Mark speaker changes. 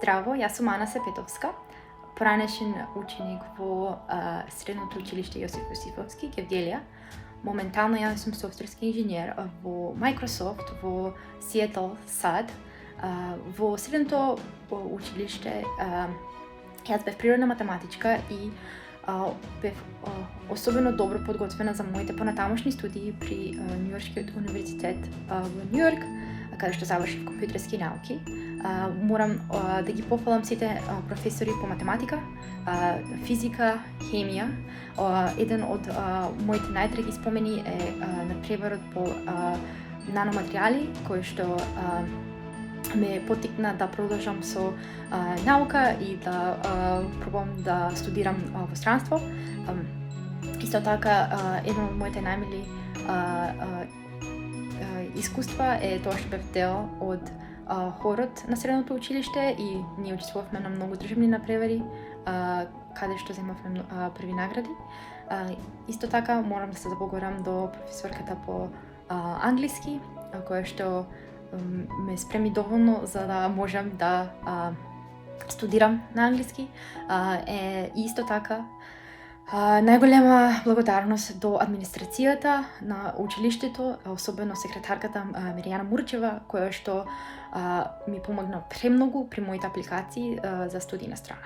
Speaker 1: Здраво, јас сум Ана Сепетовска, поранешен ученик во Средното училиште Јосиф Јосифовски, Гевгелија. Моментално јас сум софтверски инженер во Microsoft, во Сиетл, САД. Во Средното училиште јас бев природна математичка и бев особено добро подготвена за моите понатамошни студии при Њујоршкиот универзитет во Њујорк, каде што завршив компјутерски науки. Морам да ги пофалам сите професори по математика, физика, хемија. Еден од моите најдраги спомени е надпреварот по наноматеријали, кој што ме поттикна да продолжам со наука и да пробам да студирам во странство. Исто така, едно од моите најмили искуства е тоа што бев дел од хорот на Средното училиште и ние учествувавме на многу државни надпревари, каде што земавме први награди. Исто така морам да се заблагодарам до професорката по англиски, која што ме спреми доволно за да можам да студирам на англиски. Исто така најголема благодарност до администрацијата на училиштето, особено секретарката Миријана Мурчева, која што ми помогна премногу при моите апликации за студијна страна.